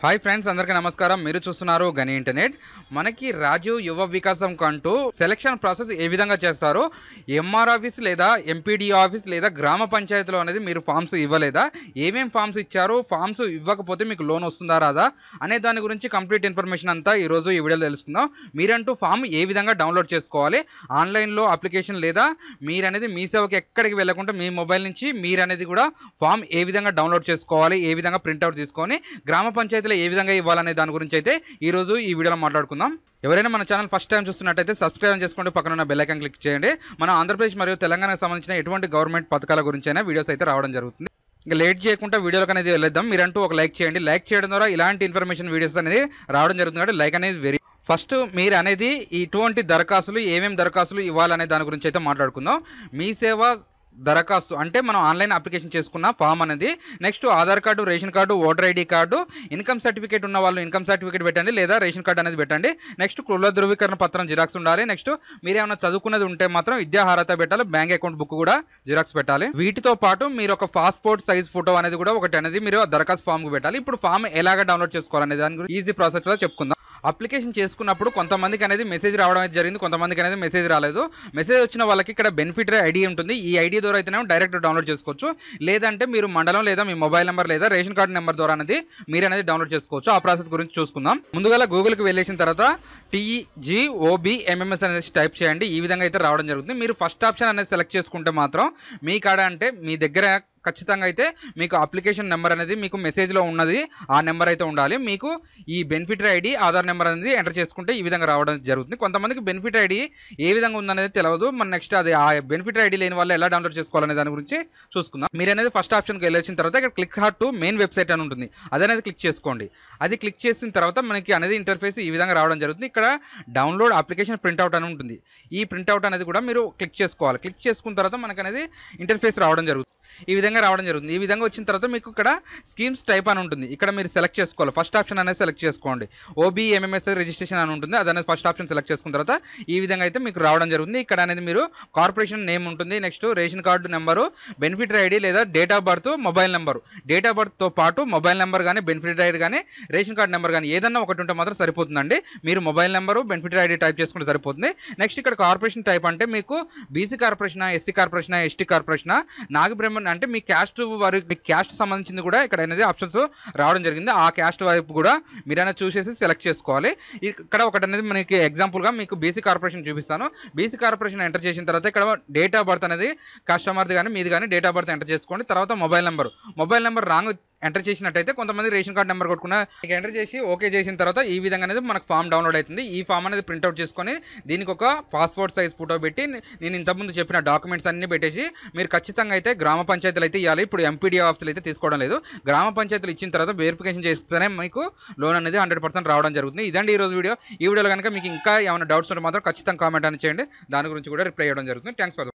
Hi friends, అందరికీ నమస్కారం. మీరు చూస్తున్నారు గని ఇంటర్నెట్. మనకి రాజీవ్ యువ వికాసం కంటూ సెలక్షన్ ప్రాసెస్ ఏ విధంగా చేస్తారో, ఎంఆర్ ఆఫీస్ లేదా ఎంపీడీ ఆఫీస్ లేదా గ్రామ పంచాయతీలో అనేది మీరు ఫామ్స్ ఇవ్వలేదా, ఏమేం ఫామ్స్ ఇచ్చారు, ఫామ్స్ ఇవ్వకపోతే మీకు లోన్ వస్తుందా రాదా అనే దాని గురించి కంప్లీట్ ఇన్ఫర్మేషన్ అంతా ఈరోజు ఈ వీడియోలో తెలుసుకుందాం. మీరంటూ ఫామ్ ఏ విధంగా డౌన్లోడ్ చేసుకోవాలి, ఆన్లైన్లో అప్లికేషన్ లేదా మీరనేది మీ సేవకి ఎక్కడికి వెళ్ళకుండా మీ మొబైల్ నుంచి మీరనేది కూడా ఫామ్ ఏ విధంగా డౌన్లోడ్ చేసుకోవాలి, ఏ విధంగా ప్రింట్అవుట్ తీసుకొని గ్రామ పంచాయతీలో ఏ విధంగా ఇవ్వాలనే దాని గురించి అయితే ఈరోజు ఈ వీడియోలో మాట్లాడుకుందాం. ఎవరైనా మన ఛానల్ ఫస్ట్ టైం చూస్తున్నట్టయితే సబ్స్క్రైబ్ చేసుకుంటూ పక్కన ఉన్న బెల్ ఐకాన్ క్లిక్ చేయండి. మన ఆంధ్రప్రదేశ్ మరియు తెలంగాణకు సంబంధించిన ఎటువంటి గవర్నమెంట్ పథకాల గురించి అయినా వీడియోస్ అయితే రావడం జరుగుతుంది. ఇంకా లేట్ చేయకుండా వీడియోలకు అనేది వెళ్ళేద్దాం. మీరంటూ ఒక లైక్ చేయండి. లైక్ చేయడం ద్వారా ఇలాంటి ఇన్ఫర్మేషన్ వీడియోస్ అనేది రావడం జరుగుతుంది కాబట్టి లైక్ అనేది ఫస్ట్ మీరు అనేది ఇటువంటి దరఖాస్తులు ఏమేమి దరఖాస్తులు ఇవ్వాలనే దాని గురించి అయితే మాట్లాడుకుందాం. మీ సేవ దరఖాస్తు అంటే మనం ఆన్లైన్ అప్లికేషన్ చేసుకున్న ఫామ్ అనేది, next Aadhaar card, ration card, voter ID card, income certificate ఉన్న వాళ్ళు ఇన్కమ్ సర్టిఫికేట్ పెట్టండి లేదా రేషన్ కార్డు అనేది పెట్టండి. నెక్స్ట్ కుల ధృవీకరణ పత్రం జిరాక్స్ ఉండాలి. నెక్స్ట్ మీరు ఏమైనా చదువుకున్నది ఉంటే మాత్రం విద్యా అర్హత పెట్టాలి. బ్యాంక్ అకౌంట్ బుక్ కూడా జిరాక్స్ పెట్టాలి. వీటితో పాటు మీరు ఒక పాస్పోర్ట్ సైజ్ ఫోటో అనేది కూడా ఒకటి అనేది మీరు దరఖాస్తు ఫామ్ కు పెట్టాలి. ఇప్పుడు ఫామ్ ఎలాగ డౌన్లోడ్ చేసుకోవాలనే దాని గురించి ఈజీ ప్రాసెస్ లో చెప్పుకుందాం. అప్లికేషన్ చేసుకున్నప్పుడు కొంతమందికి అనేది మెసేజ్ రావడం అయితే జరిగింది, కొంతమందికి అనేది మెసేజ్ రాలేదు. మెసేజ్ వచ్చిన వాళ్ళకి ఇక్కడ బెనిఫిటరీ ఐడి ఉంటుంది. ఈ ఐడి ద్వారా అయితేనే డైరెక్ట్ డౌన్లోడ్ చేసుకోవచ్చు. లేదంటే మీరు మండలం లేదా మీ మొబైల్ నెంబర్ లేదా రేషన్ కార్డు నెంబర్ ద్వారా అనేది మీరు అనేది డౌన్లోడ్ చేసుకోవచ్చు. ఆ ప్రాసెస్ గురించి చూసుకుందాం. ముందుగా గూగుల్కి వెళ్ళేసిన తర్వాత TGOBMMS అనేది టైప్ చేయండి. ఈ విధంగా అయితే రావడం జరుగుతుంది. మీరు ఫస్ట్ ఆప్షన్ అనేది సెలెక్ట్ చేసుకుంటే మాత్రం మీ కాడ అంటే మీ దగ్గర ఖచ్చితంగా అయితే మీకు అప్లికేషన్ నెంబర్ అనేది మీకు మెసేజ్లో ఉన్నది, ఆ నెంబర్ అయితే ఉండాలి. మీకు ఈ బెనిఫిటరీ ఐడి, ఆధార్ నెంబర్ అనేది ఎంటర్ చేసుకుంటే ఈ విధంగా రావడం జరుగుతుంది. కొంతమందికి బెనిఫిట్ ఐడి ఏ విధంగా ఉందనేది తెలియదు. మన నెక్స్ట్ అది ఆ బెనిఫిట్ ఐడి లేని వాళ్ళు ఎలా డౌన్లోడ్ చేసుకోవాలనే దాని గురించి చూసుకుందాం. మీరు అనేది ఫస్ట్ ఆప్షన్కి వెళ్ళొచ్చిన తర్వాత ఇక్కడ click heart to main website అని ఉంటుంది, అదనేది క్లిక్ చేసుకోండి. అది క్లిక్ చేసిన తర్వాత మనకి అనేది ఇంటర్ఫేస్ ఈ విధంగా రావడం జరుగుతుంది. ఇక్కడ డౌన్లోడ్ అప్లికేషన్ ప్రింట్అవుట్ అని ఉంటుంది. ఈ ప్రింట్అవుట్ అనేది కూడా మీరు క్లిక్ చేసుకోవాలి. క్లిక్ చేసుకున్న తర్వాత మనకు అనేది ఇంటర్ఫేస్ రావడం జరుగుతుంది. ఈ విధంగా రావడం జరుగుతుంది. ఈ విధంగా వచ్చిన తర్వాత మీకు ఇక్కడ స్కీమ్స్ టైప్ అని ఉంటుంది. ఇక్కడ మీరు సెలెక్ట్ చేసుకోవాలి. ఫస్ట్ ఆప్షన్ అనేది సెలెక్ట్ చేసుకోండి. OBMMS రిజిస్ట్రేషన్ అని ఉంటుంది, అదనేది ఫస్ట్ ఆప్షన్ సెలెక్ట్ చేసుకున్న తర్వాత ఈ విధంగా అయితే మీకు రావడం జరుగుతుంది. ఇక్కడ అనేది మీరు కార్పొరేషన్ నేమ్ ఉంటుంది, next ration card number, beneficiary ID లేదా date of birth, mobile number. Date of బర్త్తో పాటు మొబైల్ నెంబర్ కానీ బెనిఫిటరీ ఐడి కానీ రేషన్ కార్డు నెంబర్ కానీ ఏదన్నా ఒకటి ఉంటే మాత్రం సరిపోతుందండి. మీరు mobile number beneficiary ID type చేసుకుంటే సరిపోతుంది. నెక్స్ట్ ఇక్కడ కార్పొరేషన్ టైప్ అంటే మీకు బీసీ కార్పొరేషనా, ఎస్సీ కార్పొరేషనా, ఎస్టీ కార్పొరేషనా, నాగబ్రహ్మణ్ అంటే మీ క్యాస్ట్ వారికి, మీ క్యాస్ట్ సంబంధించింది కూడా ఇక్కడ అనేది ఆప్షన్స్ రావడం జరిగింది. ఆ క్యాస్ట్ వైపు కూడా మీరు అనేది చూసేసి సెలెక్ట్ చేసుకోవాలి. ఇక్కడ ఒకటి అనేది మనకి ఎగ్జాంపుల్గా మీకు బీసీ కార్పొరేషన్ చూపిస్తాను. బీసీ కార్పొరేషన్ ఎంటర్ చేసిన తర్వాత ఇక్కడ డేట్ ఆఫ్ బర్త్ అనేది కస్టమర్ది కానీ మీది కానీ డేట్ ఆఫ్ బర్త్ ఎంటర్ చేసుకోండి. తర్వాత మొబైల్ నెంబర్ రాంగ్ ఎంటర్ చేసినట్టయితే కొంతమంది రేషన్ కార్డు నెంబర్ కొట్టుకున్న ఎంటర్ చేసి ఓకే చేసిన తర్వాత ఈ విధంగా అనేది మనకు ఫామ్ డౌన్లోడ్ అవుతుంది. ఈ ఫామ్ అనేది ప్రింట్అవుట్ చేసుకొని దీనికి ఒక పాస్పోర్ట్ సైజ్ ఫోటో పెట్టి నేను ఇంతకుముందు చెప్పిన డాక్యుమెంట్స్ అన్ని పెట్టేసి మీరు ఖచ్చితంగా అయితే గ్రామ పంచాయతీలు అయితే ఇవ్వాలి. ఇప్పుడు ఎంపీడీ ఆఫీసులు అయితే తీసుకోవడం లేదు. గ్రామ పంచాయతీలు ఇచ్చిన తర్వాత వెరిఫికేషన్ చేస్తేనే మీకు లోన్ అనేది 100% రావడం జరుగుతుంది. ఇదండి ఈరోజు వీడియో. ఈ వీడియోలో కనుక మీకు ఇంకా ఏమైనా డౌట్స్ ఉంటే మాత్రం ఖచ్చితంగా కామెంట్ అని చేయండి. దాని గురించి కూడా రిప్లై చేయడం జరుగుతుంది. Thanks for